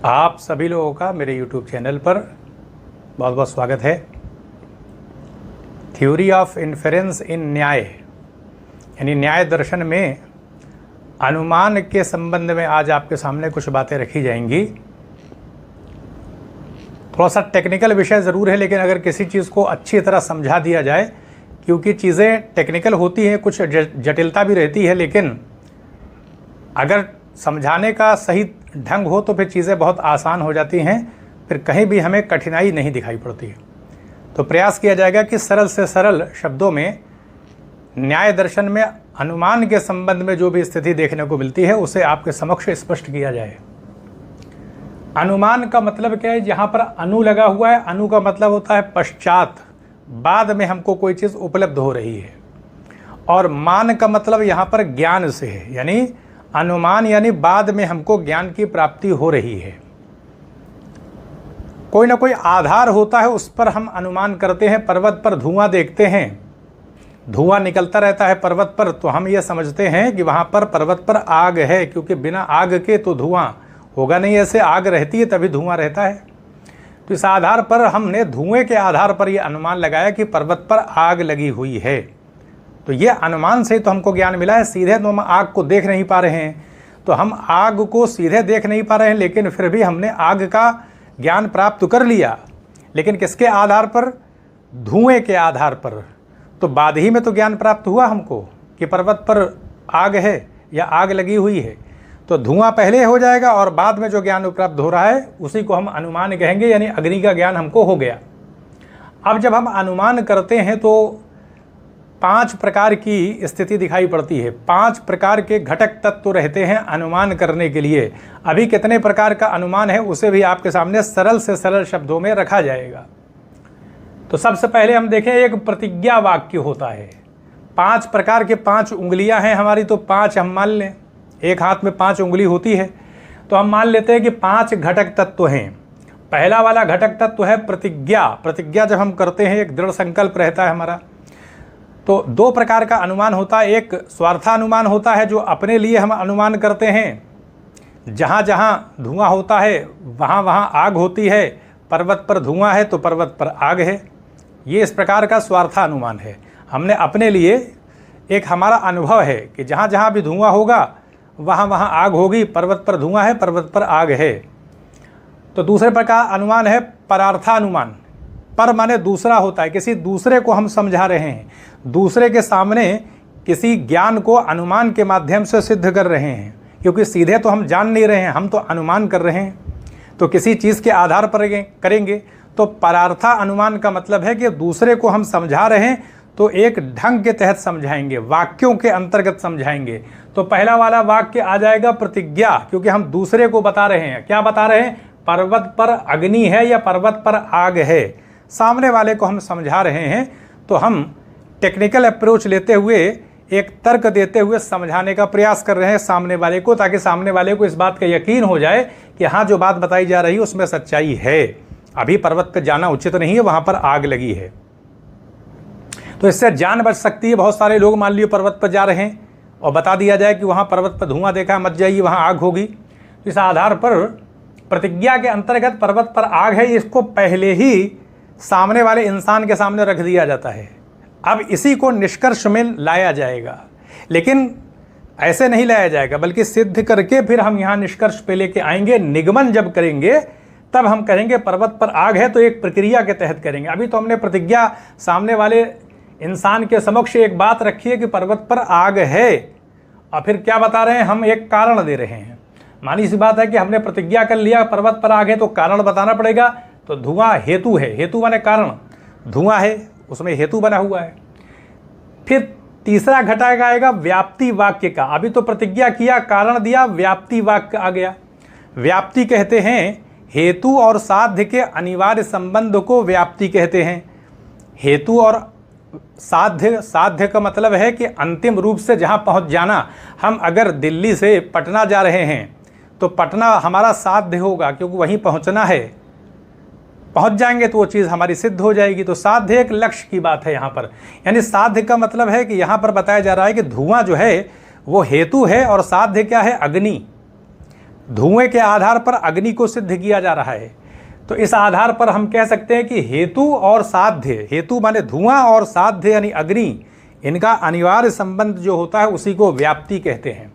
आप सभी लोगों का मेरे YouTube चैनल पर बहुत बहुत स्वागत है। थ्योरी ऑफ इन्फेरेंस इन न्याय यानी न्याय दर्शन में अनुमान के संबंध में आज आपके सामने कुछ बातें रखी जाएंगी। थोड़ा सा टेक्निकल विषय ज़रूर है, लेकिन अगर किसी चीज़ को अच्छी तरह समझा दिया जाए, क्योंकि चीज़ें टेक्निकल होती हैं, कुछ जटिलता भी रहती है, लेकिन अगर समझाने का सही ढंग हो तो फिर चीज़ें बहुत आसान हो जाती हैं, फिर कहीं भी हमें कठिनाई नहीं दिखाई पड़ती है। तो प्रयास किया जाएगा कि सरल से सरल शब्दों में न्याय दर्शन में अनुमान के संबंध में जो भी स्थिति देखने को मिलती है उसे आपके समक्ष स्पष्ट किया जाए। अनुमान का मतलब क्या है? जहाँ पर अनु लगा हुआ है, अनु का मतलब होता है पश्चात, बाद में हमको कोई चीज़ उपलब्ध हो रही है। और मान का मतलब यहाँ पर ज्ञान से है, यानी अनुमान यानी बाद में हमको ज्ञान की प्राप्ति हो रही है। कोई ना कोई आधार होता है, उस पर हम अनुमान करते हैं। पर्वत पर धुआं देखते हैं, धुआं निकलता रहता है पर्वत पर, तो हम ये समझते हैं कि वहाँ पर पर्वत पर आग है, क्योंकि बिना आग के तो धुआं होगा नहीं। ऐसे आग रहती है तभी धुआं रहता है। तो इस आधार पर हमने धुएं के आधार पर यह अनुमान लगाया कि पर्वत पर आग लगी हुई है। तो ये अनुमान से तो हमको ज्ञान मिला है। सीधे तो हम आग को देख नहीं पा रहे हैं, तो हम आग को सीधे देख नहीं पा रहे हैं, लेकिन फिर भी हमने आग का ज्ञान प्राप्त कर लिया। लेकिन किसके आधार पर? धुएं के आधार पर। तो बाद ही में तो ज्ञान प्राप्त हुआ हमको कि पर्वत पर आग है या आग लगी हुई है। तो धुआं पहले हो जाएगा और बाद में जो ज्ञान प्राप्त हो रहा है उसी को हम अनुमान कहेंगे, यानी अग्नि का ज्ञान हमको हो गया। अब जब हम अनुमान करते हैं तो 5 प्रकार की स्थिति दिखाई पड़ती है। 5 प्रकार के घटक तत्व रहते हैं अनुमान करने के लिए। अभी कितने प्रकार का अनुमान है उसे भी आपके सामने सरल से सरल शब्दों में रखा जाएगा। तो सबसे पहले हम देखें, एक प्रतिज्ञा वाक्य होता है। 5 प्रकार के 5 उंगलियां हैं हमारी, तो 5 हम मान लें। एक हाथ में 5 उंगली होती है, तो हम मान लेते हैं कि 5 घटक तत्व हैं। पहला वाला घटक तत्व है प्रतिज्ञा। प्रतिज्ञा जब हम करते हैं, एक दृढ़ संकल्प रहता है हमारा। तो 2 प्रकार का अनुमान होता है। एक स्वार्थानुमान होता है, जो अपने लिए हम अनुमान करते हैं। जहाँ जहाँ धुआं होता है वहाँ वहाँ आग होती है। पर्वत पर धुआं है तो पर्वत पर आग है। ये इस प्रकार का स्वार्थानुमान है। हमने अपने लिए एक हमारा अनुभव है कि जहाँ जहाँ भी धुआं होगा वहाँ वहाँ आग होगी। पर्वत पर धुआं है, पर्वत पर आग है। तो दूसरे प्रकार अनुमान है परार्थानुमान। पर माने दूसरा होता है, किसी दूसरे को हम समझा रहे हैं, दूसरे के सामने किसी ज्ञान को अनुमान के माध्यम से सिद्ध कर रहे हैं। क्योंकि सीधे तो हम जान नहीं रहे हैं, हम तो अनुमान कर रहे हैं, तो किसी चीज़ के आधार पर करेंगे। तो परार्था अनुमान का मतलब है कि दूसरे को हम समझा रहे हैं तो एक ढंग के तहत समझाएंगे, वाक्यों के अंतर्गत समझाएंगे। तो पहला वाला वाक्य आ जाएगा प्रतिज्ञा, क्योंकि हम दूसरे को बता रहे हैं। क्या बता रहे हैं? पर्वत पर अग्नि है या पर्वत पर आग है। सामने वाले को हम समझा रहे हैं, तो हम टेक्निकल अप्रोच लेते हुए, एक तर्क देते हुए समझाने का प्रयास कर रहे हैं सामने वाले को, ताकि सामने वाले को इस बात का यकीन हो जाए कि हाँ, जो बात बताई जा रही है उसमें सच्चाई है। अभी पर्वत पर जाना उचित नहीं है, वहाँ पर आग लगी है। तो इससे जान बच सकती है। बहुत सारे लोग मान लीजिए पर्वत पर जा रहे हैं और बता दिया जाए कि वहाँ पर्वत पर धुआं देखा, मत जाइए, वहाँ आग होगी। इस आधार पर प्रतिज्ञा के अंतर्गत पर्वत पर आग है, इसको पहले ही सामने वाले इंसान के सामने रख दिया जाता है। अब इसी को निष्कर्ष में लाया जाएगा, लेकिन ऐसे नहीं लाया जाएगा, बल्कि सिद्ध करके फिर हम यहाँ निष्कर्ष पे लेके आएंगे। निगमन जब करेंगे तब हम कहेंगे पर्वत पर आग है, तो एक प्रक्रिया के तहत करेंगे। अभी तो हमने प्रतिज्ञा सामने वाले इंसान के समक्ष एक बात रखी है कि पर्वत पर आग है, और फिर क्या बता रहे हैं? हम एक कारण दे रहे हैं। मानी सी बात है कि हमने प्रतिज्ञा कर लिया पर्वत पर आग है, तो कारण बताना पड़ेगा। तो धुआं हेतु है, हेतु माने कारण, धुआं है उसमें हेतु बना हुआ है। फिर तीसरा घटक आएगा व्याप्ति वाक्य का। अभी तो प्रतिज्ञा किया, कारण दिया, व्याप्ति वाक्य आ गया। व्याप्ति कहते हैं हेतु और साध्य के अनिवार्य संबंध को व्याप्ति कहते हैं। हेतु और साध्य, साध्य का मतलब है कि अंतिम रूप से जहाँ पहुँच जाना। हम अगर दिल्ली से पटना जा रहे हैं तो पटना हमारा साध्य होगा, क्योंकि वहीं पहुँचना है। पहुंच जाएंगे तो वो चीज़ हमारी सिद्ध हो जाएगी। तो साध्य एक लक्ष्य की बात है यहाँ पर। यानी साध्य का मतलब है कि यहाँ पर बताया जा रहा है कि धुआं जो है वो हेतु है और साध्य क्या है? अग्नि। धुएं के आधार पर अग्नि को सिद्ध किया जा रहा है। तो इस आधार पर हम कह सकते हैं कि हेतु और साध्य, हेतु माने धुआं और साध्य यानी अग्नि, इनका अनिवार्य संबंध जो होता है उसी को व्याप्ति कहते हैं।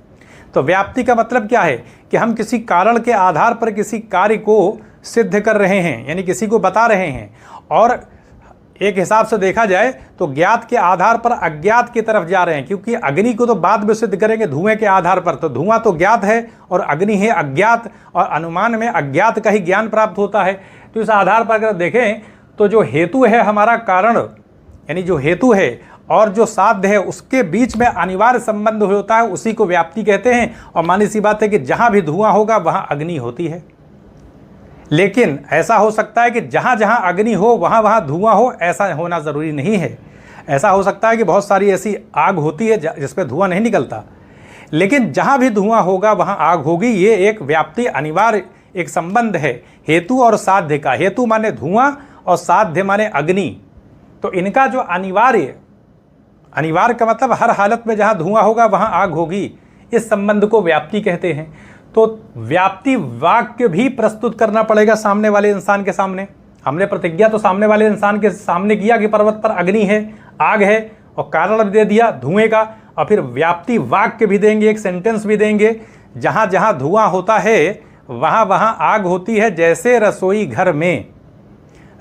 तो व्याप्ति का मतलब क्या है कि हम किसी कारण के आधार पर किसी कार्य को सिद्ध कर रहे हैं, यानी किसी को बता रहे हैं। और एक हिसाब से देखा जाए तो ज्ञात के आधार पर अज्ञात की तरफ जा रहे हैं, क्योंकि अग्नि को तो बाद में सिद्ध करेंगे धुएं के आधार पर। तो धुआं तो ज्ञात है और अग्नि है अज्ञात, और अनुमान में अज्ञात का ही ज्ञान प्राप्त होता है। तो इस आधार पर अगर देखें तो जो हेतु है हमारा कारण, यानी जो हेतु है और जो साध्य है उसके बीच में अनिवार्य संबंध होता है, उसी को व्याप्ति कहते हैं। और मानी सी बात है कि जहाँ भी धुआं होगा वहाँ अग्नि होती है। लेकिन ऐसा हो सकता है कि जहाँ जहाँ अग्नि हो वहाँ वहाँ धुआं हो, ऐसा होना ज़रूरी नहीं है। ऐसा हो सकता है कि बहुत सारी ऐसी आग होती है जिस पे धुआं नहीं निकलता, लेकिन जहाँ भी धुआं होगा वहाँ आग होगी। ये एक व्याप्ति अनिवार्य एक संबंध है हेतु और साध्य का। हेतु माने धुआं और साध्य माने अग्नि। तो इनका जो अनिवार्य का मतलब हर हालत में जहाँ धुआं होगा वहाँ आग होगी, इस संबंध को व्याप्ति कहते हैं। तो व्याप्ति वाक्य भी प्रस्तुत करना पड़ेगा सामने वाले इंसान के सामने। हमने प्रतिज्ञा तो सामने वाले इंसान के सामने किया कि पर्वत पर अग्नि है, आग है, और कारण भी दे दिया धुएं का, और फिर व्याप्ति वाक्य भी देंगे, एक सेंटेंस भी देंगे। जहाँ जहाँ धुआं होता है वहाँ वहाँ आग होती है। जैसे रसोई घर में,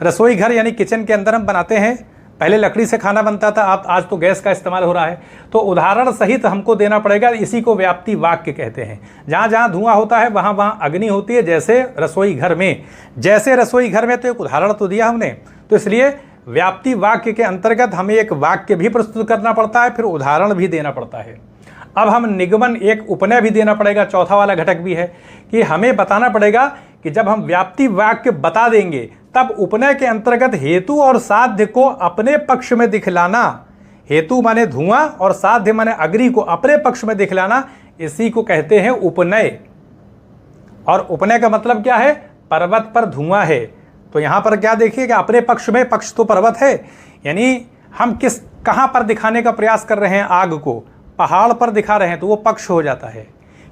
रसोई घर यानी किचन के अंदर हम बनाते हैं, पहले लकड़ी से खाना बनता था, आज तो गैस का इस्तेमाल हो रहा है। तो उदाहरण सहित हमको देना पड़ेगा, इसी को व्याप्ति वाक्य कहते हैं। जहाँ जहाँ धुआं होता है वहाँ वहाँ अग्नि होती है, जैसे रसोई घर में। जैसे रसोई घर में तो एक उदाहरण तो दिया हमने, तो इसलिए व्याप्ति वाक्य के अंतर्गत हमें एक वाक्य भी प्रस्तुत करना पड़ता है, फिर उदाहरण भी देना पड़ता है। अब हम निगमन, एक उपनय भी देना पड़ेगा, चौथा वाला घटक भी है कि हमें बताना पड़ेगा कि जब हम व्याप्ति वाक्य बता देंगे तब उपनय के अंतर्गत हेतु और साध्य को अपने पक्ष में दिखलाना। हेतु माने धुआं और साध्य माने अग्नि को अपने पक्ष में दिखलाना, इसी को कहते हैं उपनय। और उपनय का मतलब क्या है? पर्वत पर धुआं है। तो यहां पर क्या देखिए कि अपने पक्ष में, पक्ष तो पर्वत है, यानी हम कहां पर दिखाने का प्रयास कर रहे हैं आग को? पहाड़ पर दिखा रहे हैं तो वो पक्ष हो जाता है,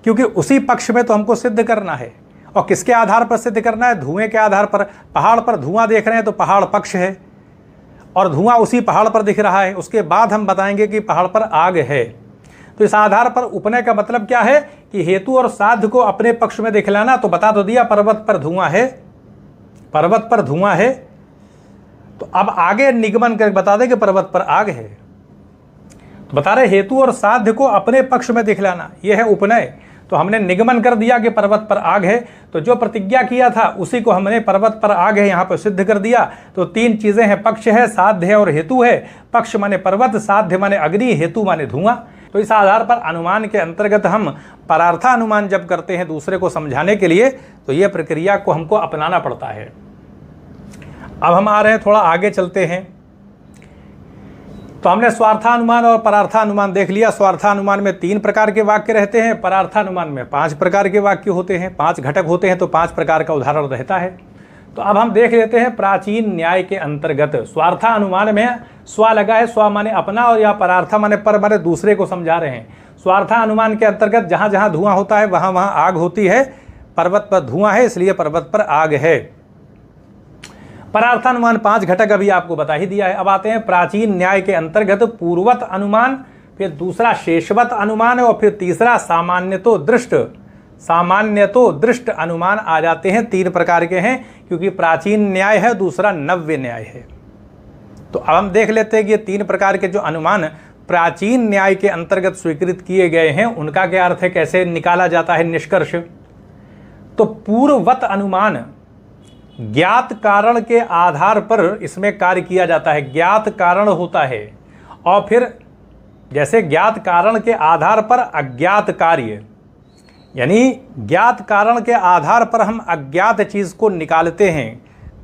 क्योंकि उसी पक्ष में तो हमको सिद्ध करना है। और किसके आधार पर सिद्ध करना है? धुएं के आधार पर। पहाड़ पर धुआं देख रहे हैं तो पहाड़ पक्ष है, और धुआं उसी पहाड़ पर दिख रहा है। उसके बाद हम बताएंगे कि पहाड़ पर आग है। तो इस आधार पर उपनय का मतलब क्या है कि हेतु और साध्य को अपने पक्ष में दिखलाना। तो बता तो दिया पर्वत पर धुआं है, पर्वत पर धुआं है, तो अब आगे निगमन कर बता दें कि पर्वत पर आग है। तो बता रहे हेतु और साध्य को अपने पक्ष में दिखलाना, यह है उपनय। तो हमने निगमन कर दिया कि पर्वत पर आग है, तो जो प्रतिज्ञा किया था उसी को हमने पर्वत पर आग है यहाँ पर सिद्ध कर दिया। तो तीन चीजें हैं, पक्ष है, साध्य है और हेतु है। पक्ष माने पर्वत, साध्य माने अग्नि, हेतु माने धुआं। तो इस आधार पर अनुमान के अंतर्गत हम परार्थानुमान जब करते हैं दूसरे को समझाने के लिए, तो यह प्रक्रिया को हमको अपनाना पड़ता है। अब हम आ रहे हैं, थोड़ा आगे चलते हैं। तो हमने स्वार्थानुमान और परार्थानुमान देख लिया। स्वार्थानुमान में 3 प्रकार के वाक्य रहते हैं, परार्थानुमान में 5 प्रकार के वाक्य होते हैं, 5 घटक होते हैं, तो 5 प्रकार का उदाहरण रहता है। तो अब हम देख लेते हैं प्राचीन न्याय के अंतर्गत। स्वार्थानुमान में स्व लगा है, स्व माने अपना, और या परार्था माने पर माने दूसरे को समझा रहे हैं। स्वार्थानुमान के अंतर्गत जहाँ जहाँ धुआं होता है वहाँ वहाँ आग होती है। पर्वत पर धुआं है इसलिए पर्वत पर आग है। परार्थानुमान 5 घटक अभी आपको बता ही दिया है। अब आते हैं प्राचीन न्याय के अंतर्गत पूर्ववत अनुमान, फिर दूसरा शेषवत अनुमान, और फिर तीसरा सामान्यतो दृष्ट अनुमान आ जाते हैं। 3 प्रकार के हैं, क्योंकि प्राचीन न्याय है, दूसरा नव्य न्याय है। तो अब हम देख लेते हैं कि ये 3 प्रकार के जो अनुमान प्राचीन न्याय के अंतर्गत स्वीकृत किए गए हैं उनका क्या अर्थ है, कैसे निकाला जाता है निष्कर्ष। तो पूर्ववत अनुमान ज्ञात कारण के आधार पर इसमें कार्य किया जाता है। ज्ञात कारण होता है और फिर जैसे ज्ञात कारण के आधार पर अज्ञात कार्य, यानी ज्ञात कारण के आधार पर हम अज्ञात चीज को निकालते हैं।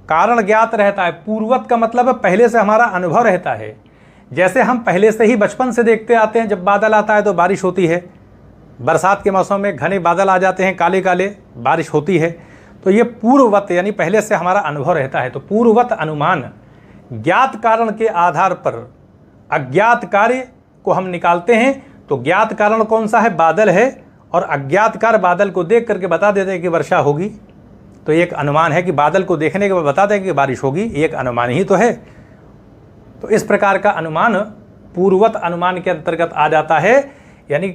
कारण ज्ञात रहता है। पूर्ववत का मतलब पहले से हमारा अनुभव रहता है। जैसे हम पहले से ही बचपन से देखते आते हैं, जब बादल आता है तो बारिश होती है, बरसात के मौसम में घने बादल आ जाते हैं, काले काले, बारिश होती है। तो ये पूर्ववत यानी पहले से हमारा अनुभव रहता है। तो पूर्ववत अनुमान ज्ञात कारण के आधार पर अज्ञात कार्य को हम निकालते हैं। तो ज्ञात कारण कौन सा है? बादल है, और अज्ञातकार बादल को देख करके बता देते हैं कि वर्षा होगी, तो एक अनुमान है कि बादल को देखने के बाद बता दें कि बारिश होगी, एक अनुमान ही तो है। तो इस प्रकार का अनुमान पूर्वत अनुमान के अंतर्गत आ जाता है, यानी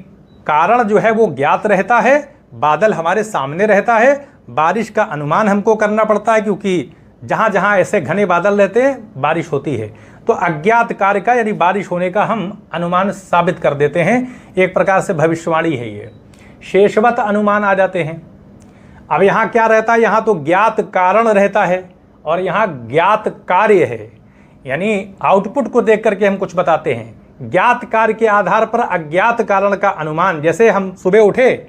कारण जो है वो ज्ञात रहता है, बादल हमारे सामने रहता है, बारिश का अनुमान हमको करना पड़ता है, क्योंकि जहाँ जहाँ ऐसे घने बादल रहते हैं बारिश होती है। तो अज्ञात कार्य का यानी बारिश होने का हम अनुमान साबित कर देते हैं, एक प्रकार से भविष्यवाणी है ये। शेषवत अनुमान आ जाते हैं। अब यहाँ क्या रहता है, यहाँ तो ज्ञात कारण रहता है और यहाँ ज्ञात कार्य है, यानी आउटपुट को देख करके हम कुछ बताते हैं। ज्ञात कार्य के आधार पर अज्ञात कारण का अनुमान, जैसे हम सुबह उठे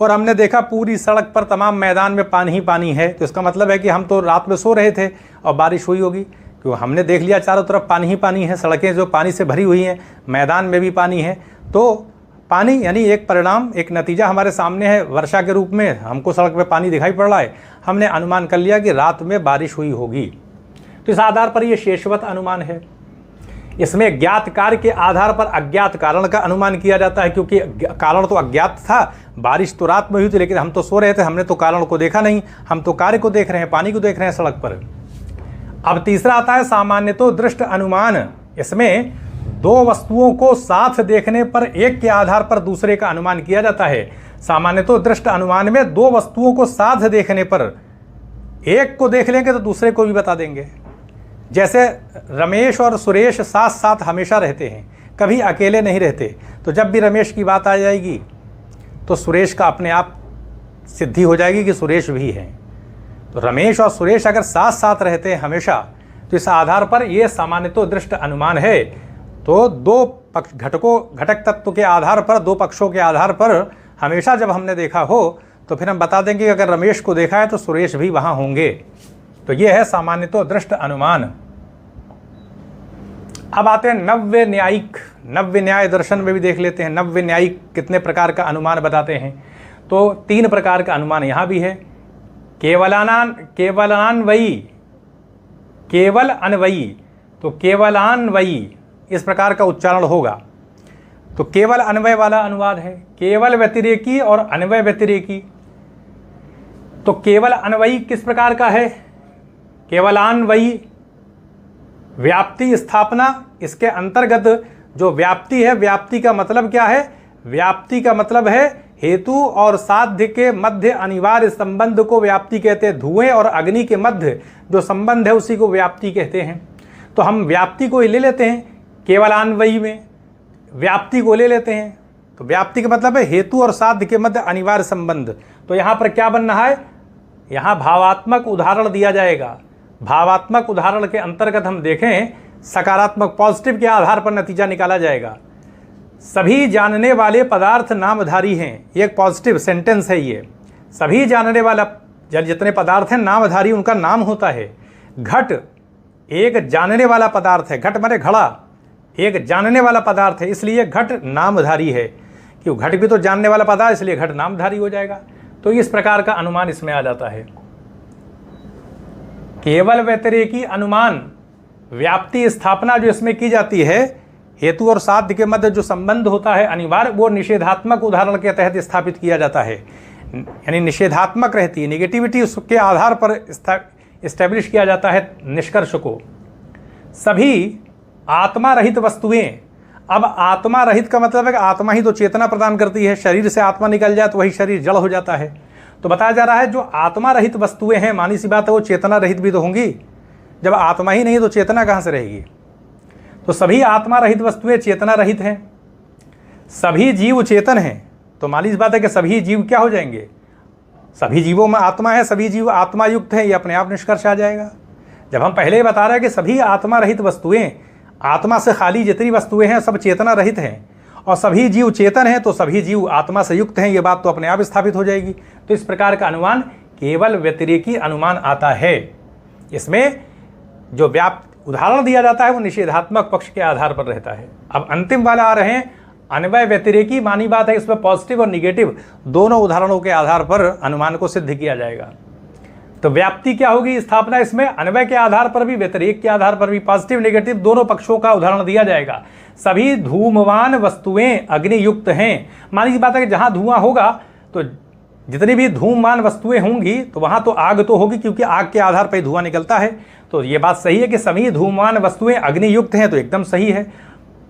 और हमने देखा पूरी सड़क पर तमाम मैदान में पानी ही पानी है, तो इसका मतलब है कि हम तो रात में सो रहे थे और बारिश हुई होगी, क्यों हमने देख लिया चारों तरफ पानी ही पानी है, सड़कें जो पानी से भरी हुई हैं, मैदान में भी पानी है। तो पानी यानी एक परिणाम, एक नतीजा हमारे सामने है, वर्षा के रूप में हमको सड़क पे पानी दिखाई पड़ रहा है, हमने अनुमान कर लिया कि रात में बारिश हुई होगी। तो इस आधार पर यह शेषवत अनुमान है। इसमें ज्ञात कार्य के आधार पर अज्ञात कारण का अनुमान किया जाता है, क्योंकि कारण तो अज्ञात था, बारिश तो रात में हुई थी, लेकिन हम तो सो रहे थे, हमने तो कारण को देखा नहीं, हम तो कार्य को देख रहे हैं, पानी को देख रहे हैं सड़क पर। अब तीसरा आता है सामान्यतो दृष्ट अनुमान। इसमें दो वस्तुओं को साथ देखने पर एक के आधार पर दूसरे का अनुमान किया जाता है। सामान्यतो दृष्ट अनुमान में दो वस्तुओं को साथ देखने पर एक को देख लेंगे तो दूसरे को भी बता देंगे। जैसे रमेश और सुरेश साथ साथ हमेशा रहते हैं, कभी अकेले नहीं रहते, तो जब भी रमेश की बात आ जाएगी तो सुरेश का अपने आप सिद्धि हो जाएगी कि सुरेश भी है। तो रमेश और सुरेश अगर साथ साथ रहते हैं हमेशा, तो इस आधार पर यह सामान्यतो दृष्ट अनुमान है। तो दो पक्ष घटक तत्व के आधार पर, दो पक्षों के आधार पर हमेशा जब हमने देखा हो तो फिर हम बता देंगे कि अगर रमेश को देखा है तो सुरेश भी वहाँ होंगे। तो ये है सामान्यतो दृष्ट अनुमान। अब आते हैं नव्य न्यायिक। नव्य न्याय दर्शन में भी देख लेते हैं नव्य न्यायिक कितने प्रकार का अनुमान बताते हैं। तो 3 प्रकार का अनुमान यहाँ भी है। केवलान्वयी, केवल अन्वयी, तो केवलान्वयी इस प्रकार का उच्चारण होगा। तो केवल अन्वय वाला अनुवाद है, केवल व्यतिरेकी और अन्वय व्यतिरेकी। तो केवल अन्वयी किस प्रकार का है? केवलान्वयी व्याप्ति स्थापना, इसके अंतर्गत जो व्याप्ति है, व्याप्ति का मतलब क्या है? व्याप्ति का मतलब है हेतु और साध्य के मध्य अनिवार्य संबंध को व्याप्ति कहते हैं। धुएं और अग्नि के मध्य जो संबंध है उसी को व्याप्ति कहते हैं। तो हम व्याप्ति को ही ले लेते हैं, केवलान्वयी में व्याप्ति को ले लेते हैं। तो व्याप्ति का मतलब है हेतु और साध्य के मध्य अनिवार्य संबंध। तो यहाँ पर क्या बन रहा है? यहाँ भावात्मक उदाहरण दिया जाएगा। भावात्मक उदाहरण के अंतर्गत हम देखें, सकारात्मक पॉजिटिव के आधार पर नतीजा निकाला जाएगा। सभी जानने वाले पदार्थ नामधारी हैं, ये एक पॉजिटिव सेंटेंस है। ये सभी जानने वाला जितने पदार्थ हैं नामधारी, उनका नाम होता है। घट एक जानने वाला पदार्थ है, घट माने घड़ा, एक जानने वाला पदार्थ है, इसलिए घट नामधारी है। क्यों? घट भी तो जानने वाला पदार्थ, इसलिए घट नामधारी हो जाएगा। तो इस प्रकार का अनुमान इसमें आ जाता है। केवल व्यतिरेकी अनुमान, व्याप्ति स्थापना जो इसमें की जाती है, हेतु और साध्य के मध्य जो संबंध होता है अनिवार्य, वो निषेधात्मक उदाहरण के तहत स्थापित किया जाता है। यानी निषेधात्मक रहती है, निगेटिविटी उसके आधार पर इस्टेब्लिश किया जाता है निष्कर्ष को। सभी आत्मा रहित वस्तुएं, अब आत्मा रहित का मतलब है कि आत्मा ही तो चेतना प्रदान करती है। शरीर से आत्मा निकल जाए तो वही शरीर जड़ हो जाता है। तो बताया जा रहा है जो आत्मा रहित वस्तुएं हैं, मानी सी बात है वो चेतना रहित भी तो होंगी। जब आत्मा ही नहीं तो चेतना कहाँ से रहेगी? तो सभी आत्मा रहित वस्तुएं चेतना रहित हैं। सभी जीव चेतन हैं, तो मानी सी बात है कि सभी जीव क्या हो जाएंगे? सभी जीवों में आत्मा है, सभी जीव आत्मा युक्त हैं, ये अपने आप निष्कर्ष आ जाएगा। जब हम पहले ही बता रहे हैं कि सभी आत्मा रहित वस्तुएं, आत्मा से खाली जितनी वस्तुएं हैं सब चेतना रहित हैं, और सभी जीव चेतन हैं, तो सभी जीव आत्मा से युक्त हैं, ये बात तो अपने आप स्थापित हो जाएगी। तो इस प्रकार का अनुमान केवल व्यतिरेकी अनुमान आता है। इसमें जो उदाहरण दिया जाता है वो निषेधात्मक पक्ष के आधार पर रहता है। अब अंतिम वाला आ रहे हैं अन्वय व्यतिरेकी। मानी बात है इसमें पॉजिटिव और निगेटिव दोनों उदाहरणों के आधार पर अनुमान को सिद्ध किया जाएगा। तो व्याप्ति क्या होगी, स्थापना इसमें अन्वय के आधार पर भी व्यतिरेक के आधार पर भी, पॉजिटिव नेगेटिव दोनों पक्षों का उदाहरण दिया जाएगा। सभी धूमवान वस्तुएं अग्नियुक्त हैं। मानी की बात है कि जहां धुआं होगा तो जितनी भी धूमवान वस्तुएं होंगी तो वहां तो आग तो होगी, क्योंकि आग के आधार पर धुआं निकलता है। तो ये बात सही है कि सभी धूमवान वस्तुएं अग्नियुक्त हैं, तो एकदम सही है।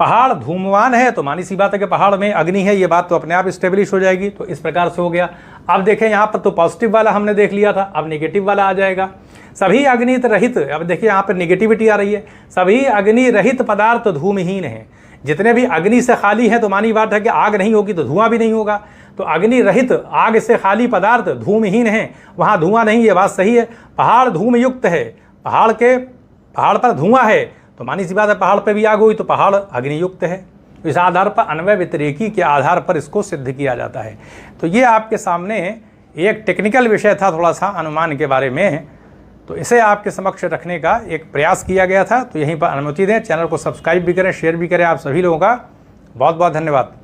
पहाड़ धूमवान है तो मानी सी बात है कि पहाड़ में अग्नि है, ये बात तो अपने आप स्टेब्लिश हो जाएगी। तो इस प्रकार से हो गया। अब देखें यहाँ पर तो पॉजिटिव वाला हमने देख लिया था, अब नेगेटिव वाला आ जाएगा। सभी अग्नि रहित, अब देखिए यहाँ पर नेगेटिविटी आ रही है। सभी अग्नि रहित पदार्थ धूमहीन है। जितने भी अग्नि से खाली हैं तो मानी बात है कि आग नहीं होगी तो धुआं भी नहीं होगा। तो अग्नि रहित आग से खाली पदार्थ धूमहीन हैं, वहाँ धुआं नहीं, ये बात सही है। पहाड़ धूमयुक्त है, पहाड़ पर धुआं है तो मानी सी बात है पहाड़ पर भी आग हुई तो पहाड़ अग्नियुक्त है। इस आधार पर अन्वय व्यतिरेकी के आधार पर इसको सिद्ध किया जाता है। तो ये आपके सामने एक टेक्निकल विषय था, थोड़ा सा अनुमान के बारे में, तो इसे आपके समक्ष रखने का एक प्रयास किया गया था। तो यहीं पर अनुमति दें, चैनल को सब्सक्राइब भी करें, शेयर भी करें। आप सभी लोगों का बहुत बहुत धन्यवाद।